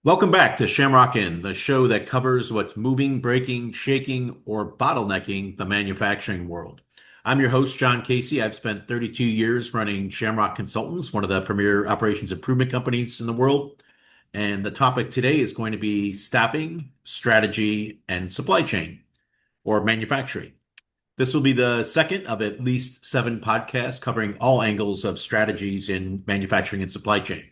Welcome back to ShamRockin, the show that covers what's moving, breaking, shaking, or bottlenecking the manufacturing world. I'm your host, John Casey. I've spent 32 years running Shamrock Consultants, one of the premier operations improvement companies in the world. And the topic today is going to be staffing, strategy, and supply chain, or manufacturing. This will be the second of at least 7 podcasts covering all angles of strategies in manufacturing and supply chain.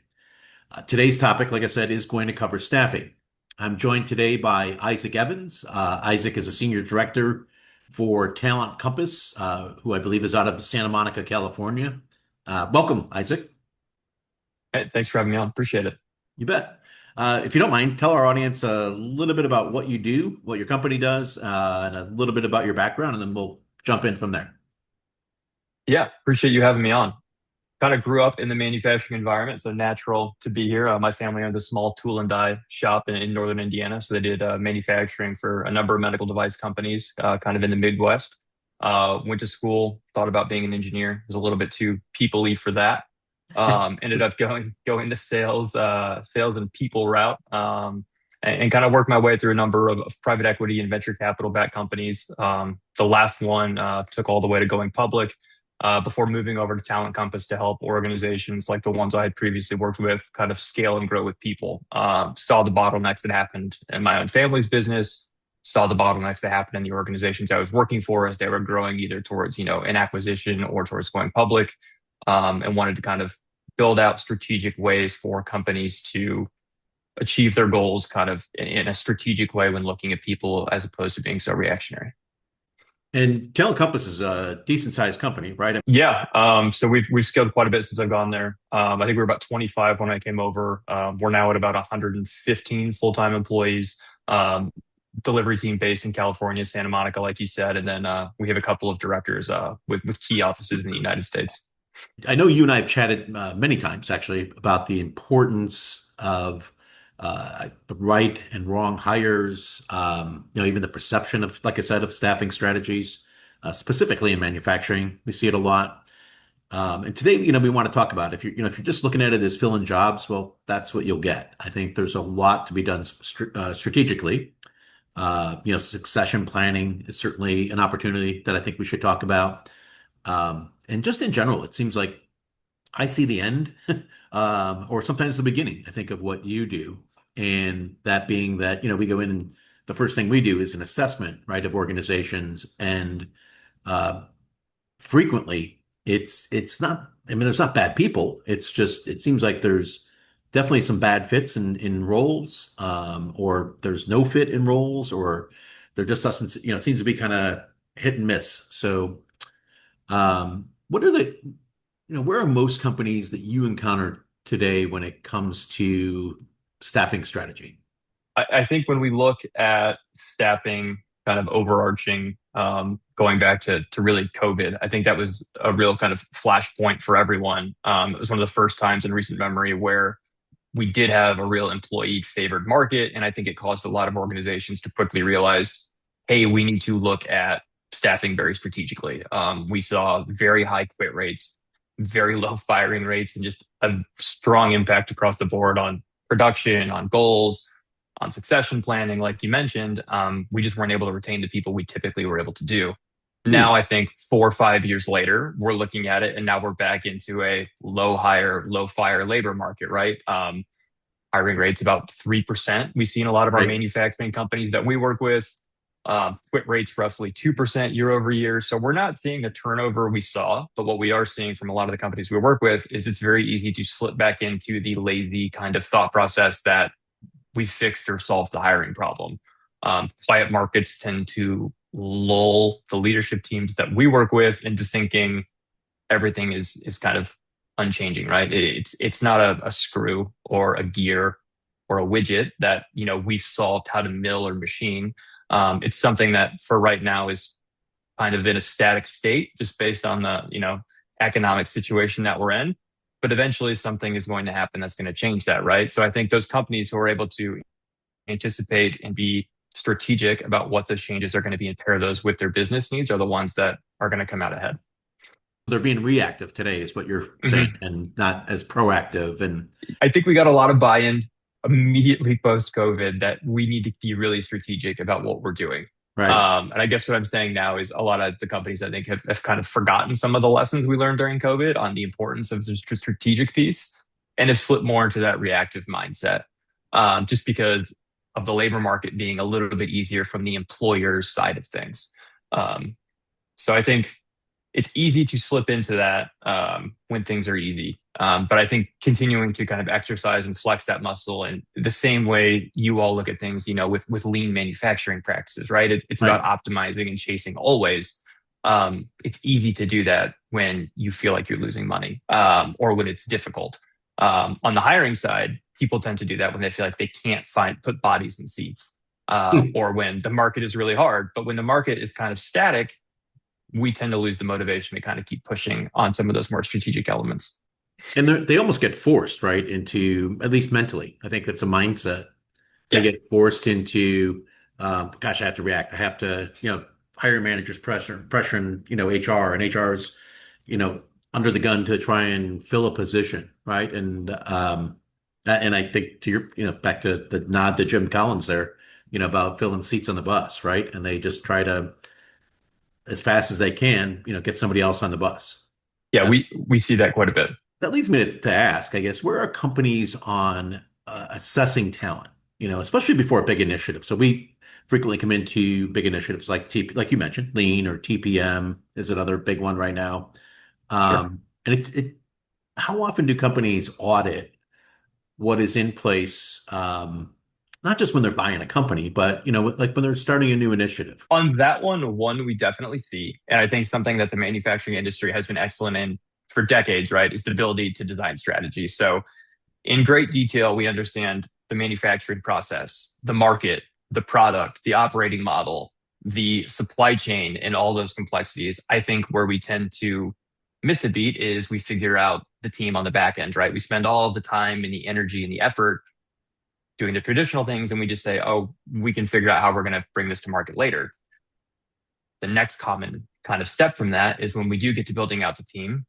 Today's topic, like I said, is going to cover staffing. I'm joined today by Isaac Evans. Isaac is a senior director for Talent Compass, who I believe is out of Santa Monica, California. Welcome, Isaac. Hey, thanks for having me on. Appreciate it. You bet. If you don't mind, tell our audience a little bit about what you do, what your company does, and a little bit about your background, and then we'll jump in from there. Yeah, appreciate you having me on. Kind of grew up in the manufacturing environment, so natural to be here. My family owned a small tool and die shop in northern Indiana, so they did manufacturing for a number of medical device companies, kind of in the Midwest. Went to school, thought about being an engineer. Was a little bit too people-y for that. Ended up going to sales and people route, and kind of worked my way through a number of private equity and venture capital backed companies. The last one took all the way to going public before moving over to Talent Compass to help organizations like the ones I had previously worked with kind of scale and grow with people. Saw the bottlenecks that happened in my own family's business, saw the bottlenecks that happened in the organizations I was working for as they were growing either towards, an acquisition or towards going public, and wanted to kind of build out strategic ways for companies to achieve their goals kind of in a strategic way when looking at people as opposed to being so reactionary. And Talent Compass is a decent sized company, right? Yeah. So we've scaled quite a bit since I've gone there. I think we were about 25 when I came over. We're now at about 115 full-time employees. Delivery team based in California, Santa Monica, like you said, and then we have a couple of directors with key offices in the United States. I know you and I have chatted many times actually about the importance of the right and wrong hires, even the perception of, like I said, of staffing strategies, specifically in manufacturing. We see it a lot. And today, we want to talk about if you're just looking at it as filling jobs, well, that's what you'll get. I think there's a lot to be done strategically. Succession planning is certainly an opportunity that I think we should talk about. And just in general, it seems like I see the end, or sometimes the beginning, I think, of what you do. And that being that, we go in and the first thing we do is an assessment, right, of organizations. And uh, frequently it's not, I mean, there's not bad people. It's just, it seems like there's definitely some bad fits in roles, or there's no fit in roles, or there just doesn't, it seems to be kind of hit and miss. So, what are where are most companies that you encounter today when it comes to staffing strategy? I think when we look at staffing kind of overarching, going back to really COVID, I think that was a real kind of flashpoint for everyone. It was one of the first times in recent memory where we did have a real employee favored market. And I think it caused a lot of organizations to quickly realize, hey, we need to look at staffing very strategically. We saw very high quit rates, very low firing rates, and just a strong impact across the board on production, on goals, on succession planning. Like you mentioned, we just weren't able to retain the people we typically were able to do. Hmm. Now, I think 4 or 5 years later, we're looking at it, and now we're back into a low hire, low fire labor market, right? Hiring rates about 3%. We see in a lot of our Right. manufacturing companies that we work with. Quit rates roughly 2% year over year. So we're not seeing the turnover we saw, but what we are seeing from a lot of the companies we work with is it's very easy to slip back into the lazy kind of thought process that we fixed or solved the hiring problem. Quiet markets tend to lull the leadership teams that we work with into thinking everything is kind of unchanging, right? It's not a screw or a gear or a widget that we've solved how to mill or machine. It's something that for right now is kind of in a static state, just based on the economic situation that we're in. But eventually, something is going to happen that's going to change that, right? So I think those companies who are able to anticipate and be strategic about what those changes are going to be and pair those with their business needs are the ones that are going to come out ahead. They're being reactive today, is what you're saying, Mhm. and not as proactive. And I think we got a lot of buy-in immediately post COVID that we need to be really strategic about what we're doing. Right. And I guess what I'm saying now is a lot of the companies I think have kind of forgotten some of the lessons we learned during COVID on the importance of the strategic piece and have slipped more into that reactive mindset, just because of the labor market being a little bit easier from the employer's side of things. Um, so I think it's easy to slip into that when things are easy. But I think continuing to kind of exercise and flex that muscle and the same way you all look at things, with lean manufacturing practices, right? It's Right. about optimizing and chasing always. It's easy to do that when you feel like you're losing money or when it's difficult. On the hiring side, people tend to do that when they feel like they can't put bodies in seats or when the market is really hard. But when the market is kind of static, we tend to lose the motivation to kind of keep pushing on some of those more strategic elements. And they almost get forced, right, into, at least mentally. I think that's a mindset. They Yeah, get forced into, gosh, I have to react. I have to, hiring managers pressuring, HR, and HR's, you know, under the gun to try and fill a position, right? And I think to your, back to the nod to Jim Collins there, about filling seats on the bus, right? And they just try to, as fast as they can, get somebody else on the bus. yeah, That's we see that quite a bit. That leads me to ask, I guess, where are companies on assessing talent? Especially before a big initiative. So we frequently come into big initiatives like like you mentioned, Lean or TPM is another big one right now. Sure. And how often do companies audit what is in place? Not just when they're buying a company, but like when they're starting a new initiative. On that one we definitely see, and I think something that the manufacturing industry has been excellent in for decades, right, is the ability to design strategy. So in great detail, we understand the manufacturing process, the market, the product, the operating model, the supply chain, and all those complexities. I think where we tend to miss a beat is we figure out the team on the back end, right? We spend all of the time and the energy and the effort doing the traditional things, and we just say, oh, we can figure out how we're going to bring this to market later. The next common kind of step from that is when we do get to building out the team,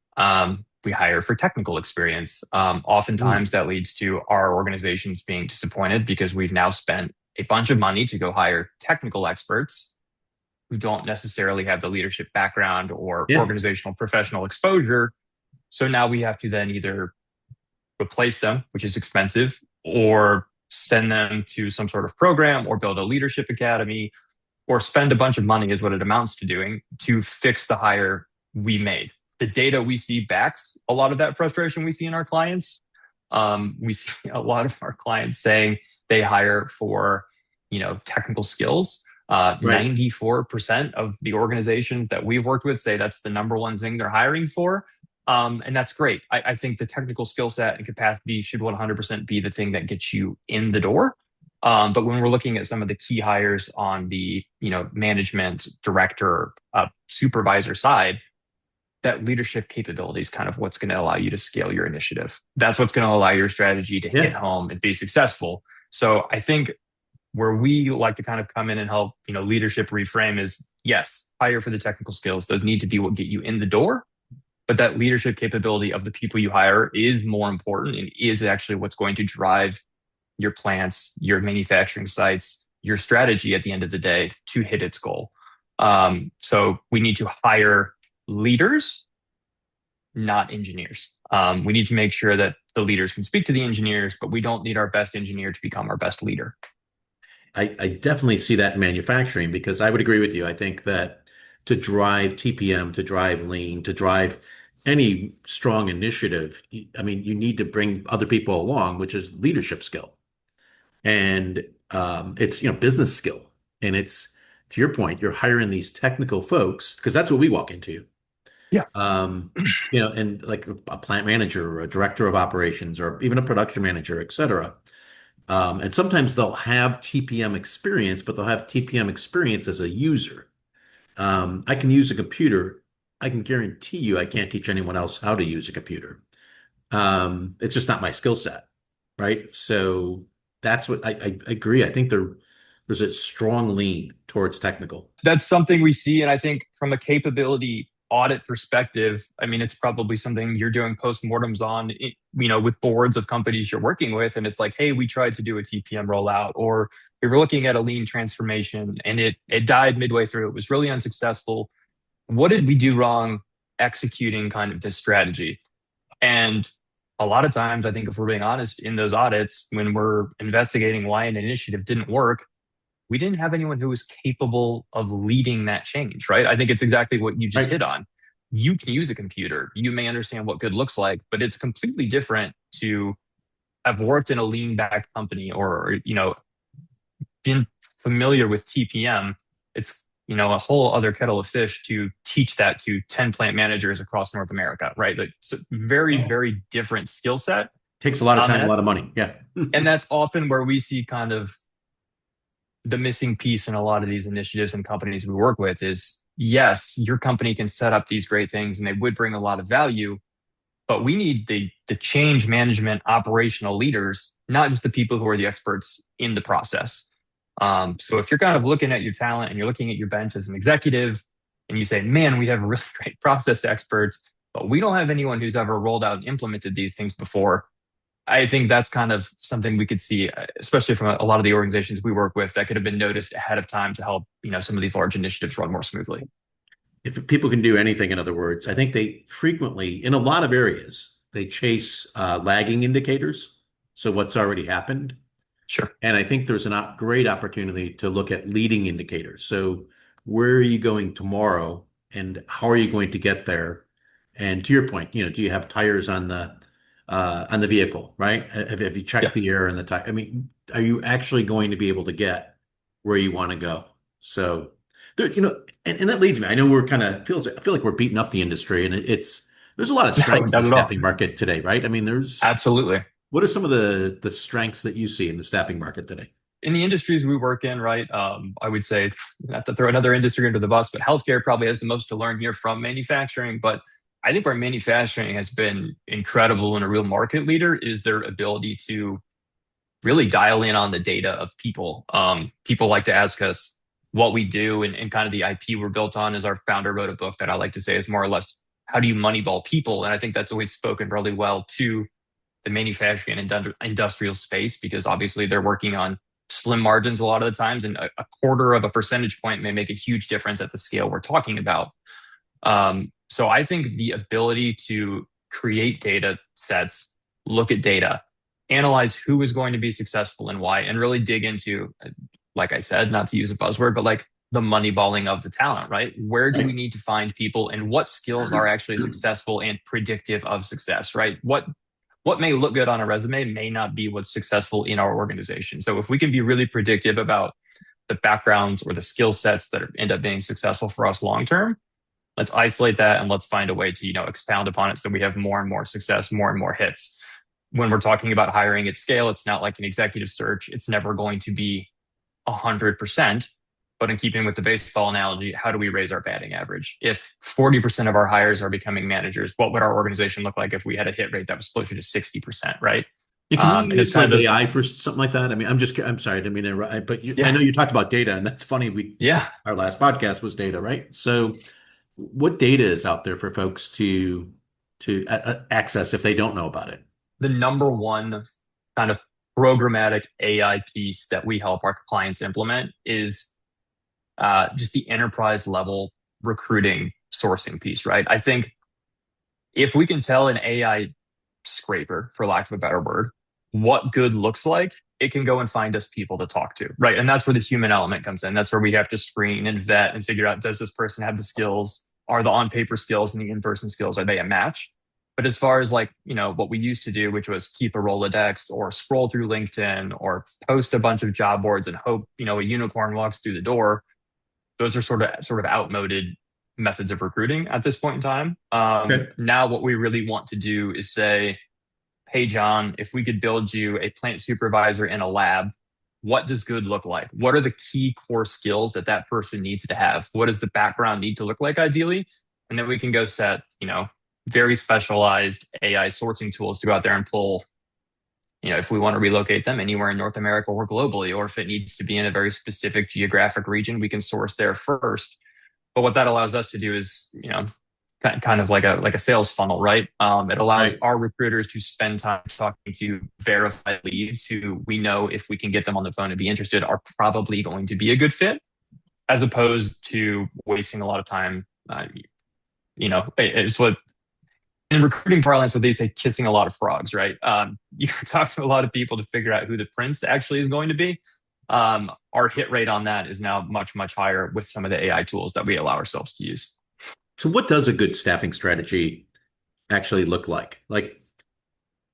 we hire for technical experience. Mm. Oftentimes that leads to our organizations being disappointed because we've now spent a bunch of money to go hire technical experts who don't necessarily have the leadership background or Yeah. organizational professional exposure. So now we have to then either replace them, which is expensive, or send them to some sort of program or build a leadership academy or spend a bunch of money is what it amounts to doing to fix the hire we made. The data we see backs a lot of that frustration we see in our clients. We see a lot of our clients saying they hire for, technical skills. Right. 94% of the organizations that we've worked with say that's the number one thing they're hiring for. And that's great. I think the technical skill set and capacity should 100% be the thing that gets you in the door. But when we're looking at some of the key hires on the management director, supervisor side, that leadership capability is kind of what's going to allow you to scale your initiative. That's what's going to allow your strategy to hit Yeah. home and be successful. So I think where we like to kind of come in and help leadership reframe is yes, hire for the technical skills. Those need to be what get you in the door. But that leadership capability of the people you hire is more important and is actually what's going to drive your plants, your manufacturing sites, your strategy at the end of the day to hit its goal. So we need to hire leaders, not engineers. We need to make sure that the leaders can speak to the engineers, but we don't need our best engineer to become our best leader. I definitely see that in manufacturing because I would agree with you. I think that to drive TPM, to drive lean, to drive any strong initiative, I mean, you need to bring other people along, which is leadership skill. And it's, business skill. And it's, to your point, you're hiring these technical folks because that's what we walk into. Yeah. Um, and like a plant manager or a director of operations or even a production manager, et cetera. And sometimes they'll have TPM experience, but they'll have TPM experience as a user. I can use a computer. I can guarantee you I can't teach anyone else how to use a computer. It's just not my skill set, right? So that's what I agree. I think there's a strong lean towards technical. That's something we see. And I think from a capability audit perspective, I mean, it's probably something you're doing postmortems on, with boards of companies you're working with. And it's like, hey, we tried to do a TPM rollout, or we were looking at a lean transformation and it died midway through. It was really unsuccessful. What did we do wrong executing kind of this strategy? And a lot of times, I think if we're being honest, in those audits, when we're investigating why an initiative didn't work, we didn't have anyone who was capable of leading that change, right? I think it's exactly what you just Right. hit on. You can use a computer, you may understand what good looks like, but it's completely different to have worked in a lean back company or, been familiar with TPM. It's, a whole other kettle of fish to teach that to 10 plant managers across North America, right? Like, it's a very, Yeah. very different skill set. Takes a lot of And time, a lot that's of money. Yeah. and that's often where we see kind of the missing piece in a lot of these initiatives and companies we work with is yes, your company can set up these great things and they would bring a lot of value, but we need the change management operational leaders, not just the people who are the experts in the process. So if you're kind of looking at your talent and you're looking at your bench as an executive and you say, man, we have really great process experts, but we don't have anyone who's ever rolled out and implemented these things before. I think that's kind of something we could see, especially from a lot of the organizations we work with, that could have been noticed ahead of time to help, some of these large initiatives run more smoothly. If people can do anything, in other words, I think they frequently, in a lot of areas, they chase lagging indicators. So what's already happened. Sure. And I think there's a great opportunity to look at leading indicators. So where are you going tomorrow and how are you going to get there? And to your point, do you have tires on the vehicle, right? Have you checked Yeah. the air in the tire? I mean, are you actually going to be able to get where you want to go? So there, and that leads me. I know we're kind of I feel like we're beating up the industry, and there's a lot of No, strengths in not the at all. staffing market today, right? I mean, Absolutely. what are some of the strengths that you see in the staffing market today? In the industries we work in, right, I would say, not to throw another industry under the bus, but healthcare probably has the most to learn here from manufacturing. But I think where manufacturing has been incredible and a real market leader is their ability to really dial in on the data of people. People like to ask us what we do and kind of the IP we're built on. As our founder wrote a book that I like to say is more or less, how do you moneyball people? And I think that's always spoken really well to the manufacturing and industrial space, because obviously they're working on slim margins a lot of the times, and a quarter of a percentage point may make a huge difference at the scale we're talking about. So I think the ability to create data sets, look at data, analyze who is going to be successful and why, and really dig into, like I said, not to use a buzzword, but like the money balling of the talent, right? Where do we Right. need to find people and what skills are actually successful and predictive of success, right? What may look good on a resume may not be what's successful in our organization. So if we can be really predictive about the backgrounds or the skill sets that end up being successful for us long term, let's isolate that and let's find a way to, expound upon it so we have more and more success, more and more hits. When we're talking about hiring at scale, it's not like an executive search. It's never going to be 100%. But in keeping with the baseball analogy, how do we raise our batting average? If 40% of our hires are becoming managers, what would our organization look like if we had a hit rate that was closer to 60%, right? And can we And it's use kind like of this, AI for something like that? I mean, I'm sorry, I didn't mean to interrupt, but I yeah, know you talked about data, and that's funny. yeah. Our last podcast was data, right? So, what data is out there for folks to access if they don't know about it? The number one kind of programmatic AI piece that we help our clients implement is just the enterprise level recruiting sourcing piece, right? I think if we can tell an AI scraper, for lack of a better word, what good looks like, it can go and find us people to talk to, right? And that's where the human element comes in. That's where we have to screen and vet and figure out, does this person have the skills? Are the on paper skills and the in person skills, are they a match? But as far as like, what we used to do, which was keep a Rolodex or scroll through LinkedIn or post a bunch of job boards and hope, a unicorn walks through the door, those are sort of outmoded methods of recruiting at this point in time. Okay. Now, what we really want to do is say, hey, John, if we could build you a plant supervisor in a lab, what does good look like? What are the key core skills that that person needs to have? What does the background need to look like ideally? And then we can go set, very specialized AI sourcing tools to go out there and pull, if we want to relocate them anywhere in North America or globally, or if it needs to be in a very specific geographic region, we can source there first. But what that allows us to do is, kind of like a sales funnel, right? It allows Right. our recruiters to spend time talking to verified leads who we know if we can get them on the phone and be interested are probably going to be a good fit, as opposed to wasting a lot of time. It's what in recruiting parlance, what they say, kissing a lot of frogs, right? You talk to a lot of people to figure out who the prince actually is going to be. Our hit rate on that is now much, much higher with some of the AI tools that we allow ourselves to use. So what does a good staffing strategy actually look like? Like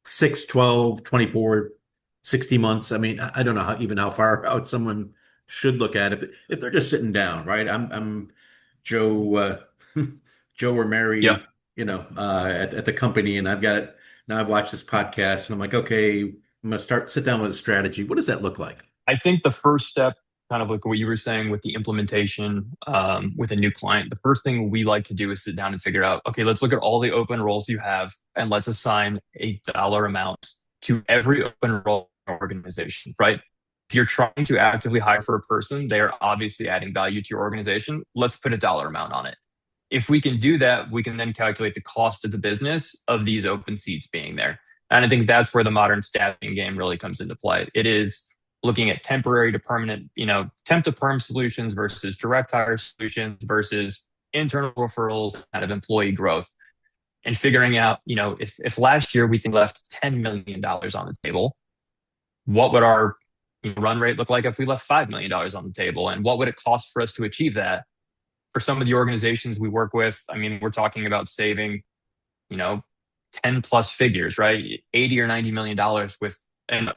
6, 12, 24, 60 months? I mean, I don't know even how far out someone should look at if they're just sitting down, right? I'm Joe, Joe or Yeah. Mary, at the company, and I've got it. Now I've watched this podcast, and I'm like, okay, I'm gonna sit down with a strategy. What does that look like? I think the first step, kind of like what you were saying with the implementation with a new client, the first thing we like to do is sit down and figure out, okay, let's look at all the open roles you have and let's assign a dollar amount to every open role in your organization, right? If you're trying to actively hire for a person, they are obviously adding value to your organization. Let's put a dollar amount on it. If we can do that, we can then calculate the cost of the business of these open seats being there. And I think that's where the modern staffing game really comes into play. It is looking at temporary to permanent, temp to perm solutions versus direct hire solutions versus internal referrals, kind of employee growth, and figuring out, if last year we think left $10 million on the table, what would our run rate look like if we left $5 million on the table? And what would it cost for us to achieve that? For some of the organizations we work with, I mean, we're talking about saving, you know, 10 plus figures, right? 80 or $90 million with, and,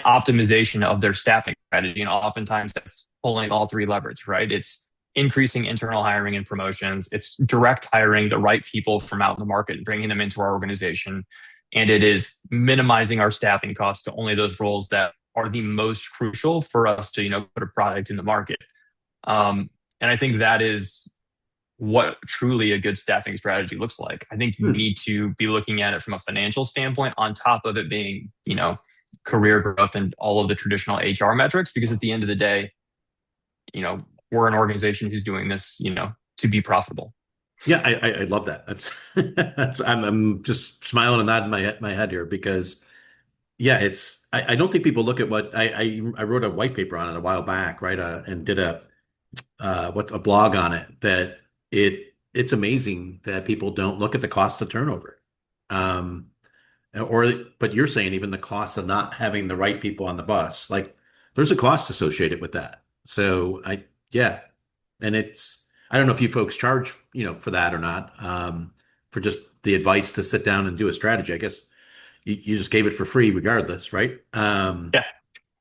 optimization of their staffing strategy. And oftentimes that's pulling all three levers, right? It's increasing internal hiring and promotions. It's direct hiring the right people from out in the market and bringing them into our organization. And it is minimizing our staffing costs to only those roles that are the most crucial for us to, put a product in the market. And I think that is what truly a good staffing strategy looks like. I think you Hmm. need to be looking at it from a financial standpoint on top of it being, career growth and all of the traditional HR metrics, because at the end of the day, you know, we're an organization who's doing this, to be profitable. Yeah, I love that. That's that's I'm just smiling and nodding my head here because yeah, I don't think people look at what I wrote a white paper on it a while back, right? And did a blog on it that it's amazing that people don't look at the cost of turnover. Um, but you're saying even the cost of not having the right people on the bus, like there's a cost associated with that. So yeah, and I don't know if you folks charge, for that or not, for just the advice to sit down and do a strategy. I guess you just gave it for free regardless, right? Yeah.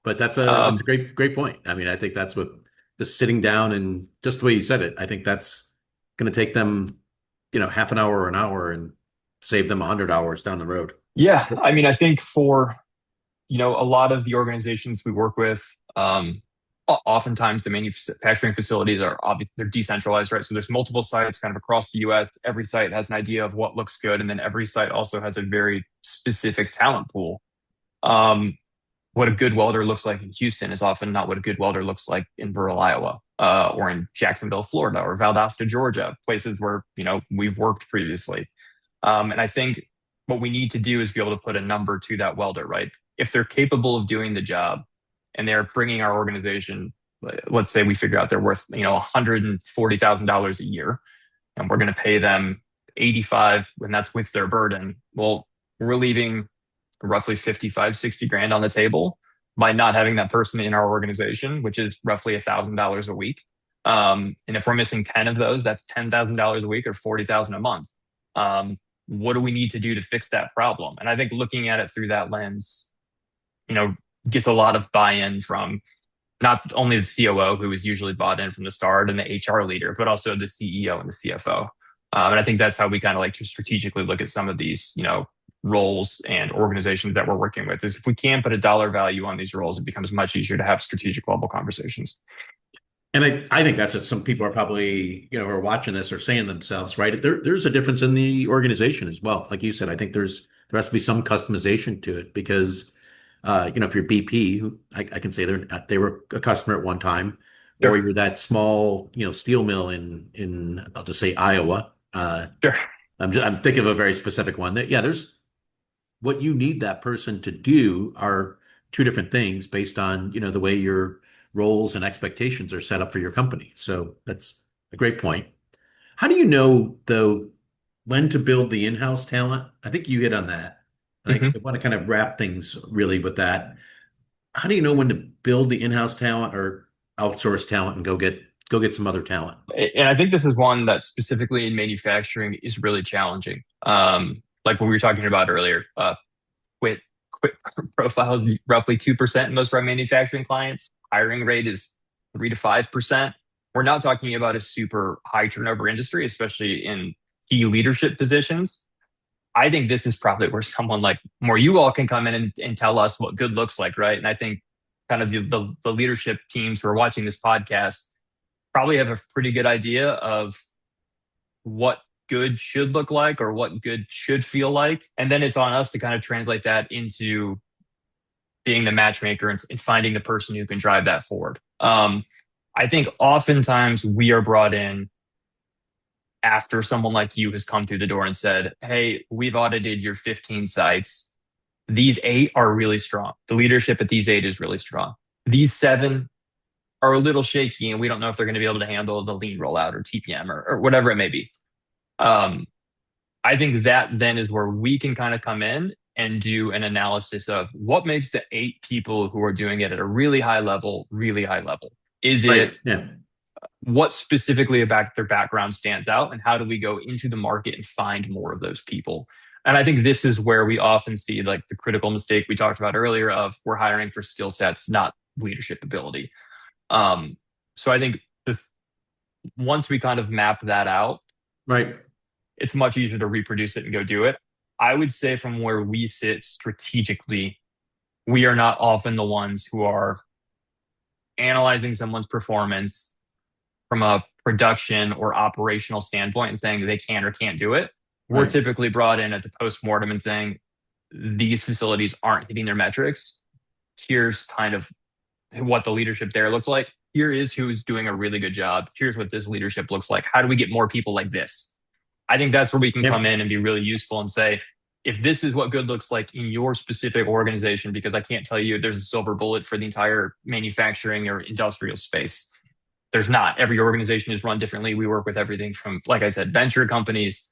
But that's a Um, great point. I mean, I think that's what just sitting down and just the way you said it, I think that's going to take them, half an hour or an hour and save them 100 hours down the road. yeah. I mean, I think for, a lot of the organizations we work with, oftentimes the manufacturing facilities are obviously they're decentralized, right? So there's multiple sites kind of across the US. Every site has an idea of what looks good, and then every site also has a very specific talent pool. Um, what a good welder looks like in Houston is often not what a good welder looks like in rural Iowa, or in Jacksonville, Florida, or Valdosta, Georgia, places where we've worked previously. And I think what we need to do is be able to put a number to that welder, right? If they're capable of doing the job and they're bringing our organization, let's say we figure out they're worth, $140,000 a year, and we're going to pay them 85, and that's with their burden. Well, we're leaving roughly 55, 60 grand on the table by not having that person in our organization, which is roughly $1,000 a week. And if we're missing 10 of those, that's $10,000 a week or 40,000 a month. What do we need to do to fix that problem? And I think looking at it through that lens, you know, gets a lot of buy-in from not only the COO, who is usually bought in from the start, and the HR leader, but also the CEO and the CFO. And I think that's how we kind of like to strategically look at some of these, roles and organizations that we're working with. Is if we can put a dollar value on these roles, it becomes much easier to have strategic level conversations. And I think that's what some people are probably, who are watching this are saying to themselves, right? There's a difference in the organization as well. Like you said, I think there has to be some customization to it because, if you're BP, who I can say they were a customer at one time, or Sure. you're that small, steel mill in I'll just say Iowa. Uh, Sure. I'm thinking of a very specific one that, yeah, there's what you need that person to do are two different things based on, the way your roles and expectations are set up for your company. So that's a great point. How do you know, though, when to build the in-house talent? I think you hit on that. And I Mhm. want to kind of wrap things really with that. How do you know when to build the in-house talent or outsource talent and go get some other talent? And I think this is one that specifically in manufacturing is really challenging. Like what we were talking about earlier, quit quit profiles roughly 2% in most of our manufacturing clients. Hiring rate is 3 to 5%. We're not talking about a super high turnover industry, especially in key leadership positions. I think this is probably where someone like more you all can come in and tell us what good looks like, right? And I think kind of the leadership teams who are watching this podcast probably have a pretty good idea of what good should look like or what good should feel like. And then it's on us to kind of translate that into being the matchmaker and finding the person who can drive that forward. I think oftentimes we are brought in after someone like you has come through the door and said, "Hey, we've audited your 15 sites. These eight are really strong. The leadership at these eight is really strong. These seven are a little shaky, and we don't know if they're going to be able to handle the lean rollout or TPM or whatever it may be." Um, I think that then is where we can kind of come in and do an analysis of what makes the eight people who are doing it at a really high level, really high level. Is it Right. Yeah. what specifically about their background stands out, and how do we go into the market and find more of those people? And I think this is where we often see like the critical mistake we talked about earlier of we're hiring for skill sets, not leadership ability. Um, so I think this, once we kind of map that out, Right. it's much easier to reproduce it and go do it. I would say from where we sit strategically, we are not often the ones who are analyzing someone's performance from a production or operational standpoint and saying they can or can't do it. We're Right. typically brought in at the post-mortem and saying these facilities aren't hitting their metrics. Here's kind of what the leadership there looks like. Here is who's doing a really good job. Here's what this leadership looks like. How do we get more people like this? I think that's where we can come Yep. in and be really useful and say, if this is what good looks like in your specific organization, because I can't tell you there's a silver bullet for the entire manufacturing or industrial space. There's not. Every organization is run differently. We work with everything from, like I said, venture companies,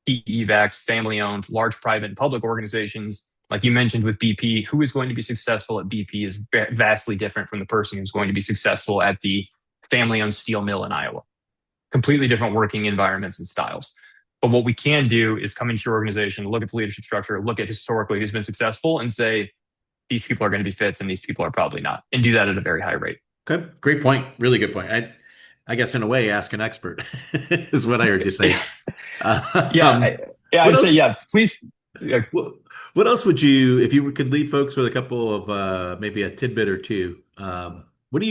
PE-backed, family-owned, large private and public organizations. Like you mentioned with BP, who is going to be successful at BP is vastly different from the person who's going to be successful at the family-owned steel mill in Iowa. Completely different working environments and styles. But what we can do is come into your organization, look at the leadership structure, look at historically who's been successful, and say these people are going to be fits and these people are probably not, and do that at a very high rate. Good. Great point. Really good point. I guess in a way, ask an expert is what I heard you say. yeah, Um, yeah, what I'd say else? yeah. Please, yeah, What, what else would you, if you could leave folks with a couple of maybe a tidbit or two? What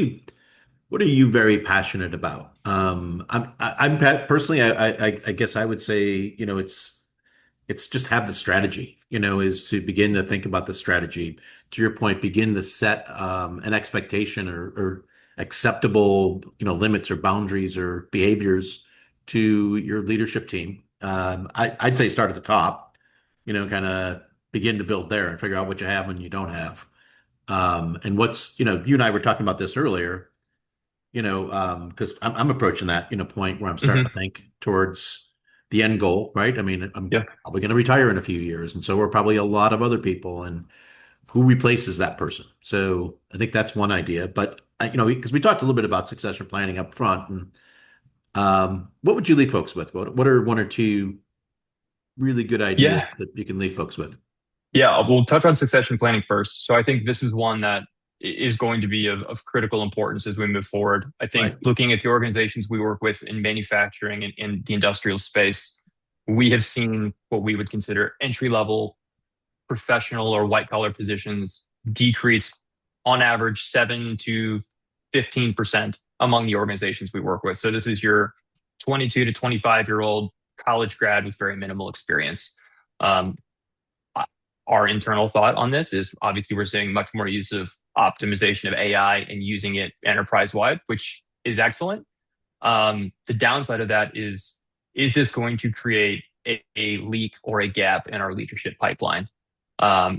are you very passionate about? Personally, I guess I would say, it's just have the strategy, is to begin to think about the strategy. To your point, begin to set an expectation or acceptable, limits or boundaries or behaviors to your leadership team. I'd say start at the top, kind of begin to build there and figure out what you have and you don't have. And you and I were talking about this earlier, because I'm approaching that, point where I'm starting mhm, to think towards the end goal, right? I mean, I'm yeah, probably going to retire in a few years, and so are probably a lot of other people, and who replaces that person? So I think that's one idea. But because we talked a little bit about succession planning up front, and what would you leave folks with? What are one or two really good ideas yeah. that you can leave folks with? Yeah, we'll touch on succession planning first. So I think this is one that is going to be of critical importance as we move forward. I think Right. looking at the organizations we work with in manufacturing and in the industrial space, we have seen what we would consider entry level professional or white collar positions decrease on average 7 to 15% among the organizations we work with. So this is your 22 to 25-year-old college grad with very minimal experience. Um, our internal thought on this is obviously we're seeing much more use of optimization of AI and using it enterprise wide, which is excellent. The downside of that is is this going to create a leak or a gap in our leadership pipeline?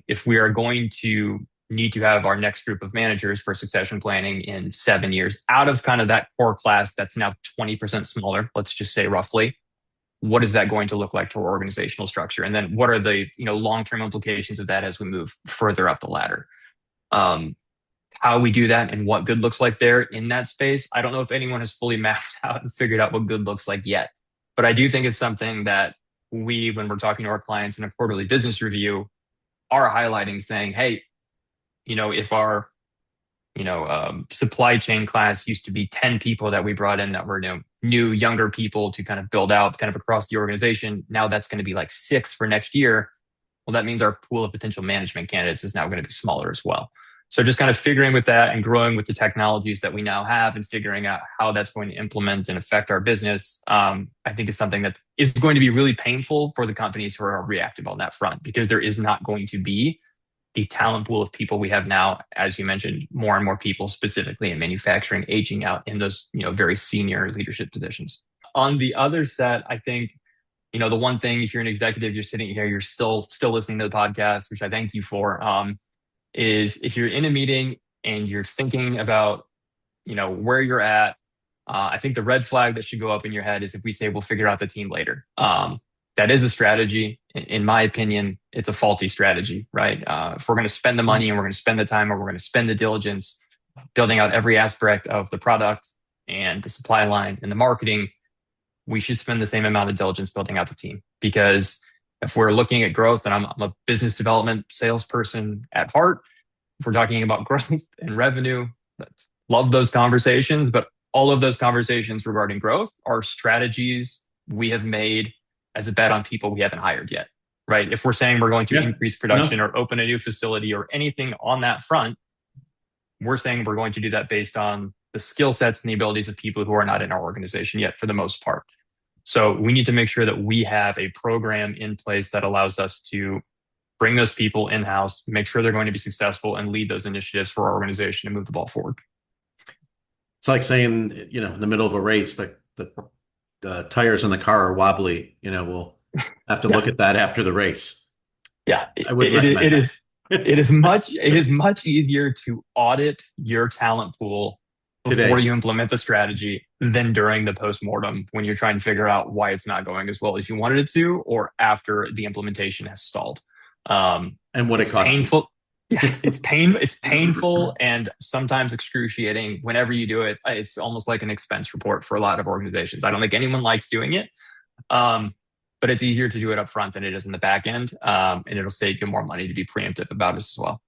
If we are going to need to have our next group of managers for succession planning in 7 years out of kind of that core class that's now 20% smaller, let's just say roughly, what is that going to look like to our organizational structure? And then what are the long-term implications of that as we move further up the ladder? Um, how we do that and what good looks like there in that space, I don't know if anyone has fully mapped out and figured out what good looks like yet. But I do think it's something that we, when we're talking to our clients in a quarterly business review, are highlighting, saying, hey, if our supply chain class used to be 10 people that we brought in that were new, younger people to kind of build out kind of across the organization. Now that's going to be like 6 for next year. Well, that means our pool of potential management candidates is now going to be smaller as well. So just kind of figuring with that and growing with the technologies that we now have and figuring out how that's going to implement and affect our business, I think is something that is going to be really painful for the companies who are reactive on that front, because there is not going to be the talent pool of people we have now, as you mentioned, more and more people specifically in manufacturing aging out in those very senior leadership positions. On the other set, I think the one thing, if you're an executive, you're sitting here, you're still listening to the podcast, which I thank you for, is if you're in a meeting and you're thinking about where you're at, I think the red flag that should go up in your head is if we say we'll figure out the team later. That is a strategy. In my opinion, it's a faulty strategy, right? If we're going to spend the money and we're going to spend the time, or we're going to spend the diligence building out every aspect of the product and the supply line and the marketing, we should spend the same amount of diligence building out the team. Because if we're looking at growth, and I'm a business development salesperson at heart, if we're talking about growth and revenue, love those conversations. But all of those conversations regarding growth are strategies we have made as a bet on people we haven't hired yet, right? If we're saying we're going to increase production or open a new facility or anything on that front, we're saying we're going to do that based on the skill sets and the abilities of people who are not in our organization yet for the most part. So we need to make sure that we have a program in place that allows us to bring those people in-house, make sure they're going to be successful, and lead those initiatives for our organization and move the ball forward. It's like saying, in the middle of a race, the tires in the car are wobbly. We'll have to look at that after the race. Yeah, I wouldn't recommend that. It is much easier to audit your talent pool before Today. you implement the strategy than during the postmortem when you're trying to figure out why it's not going as well as you wanted it to, or after the implementation has stalled. And what it costs painful. Yes, it's painful and sometimes excruciating whenever you do it. It's almost like an expense report for a lot of organizations. I don't think anyone likes doing it. But it's easier to do it up front than it is in the back end. And it'll save you more money to be preemptive about it as well.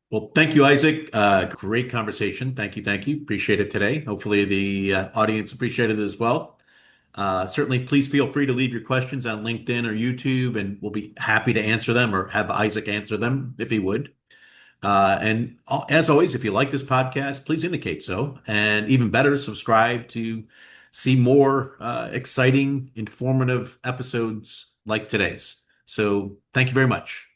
Well, thank you, Isaac. Great conversation. Thank you. Thank you. Appreciate it today. Hopefully the audience appreciated it as well. Certainly, please feel free to leave your questions on LinkedIn or YouTube, and we'll be happy to answer them, or have Isaac answer them if he would. And as always, if you like this podcast, please indicate so. And even better, subscribe to see more exciting, informative episodes like today's. So thank you very much.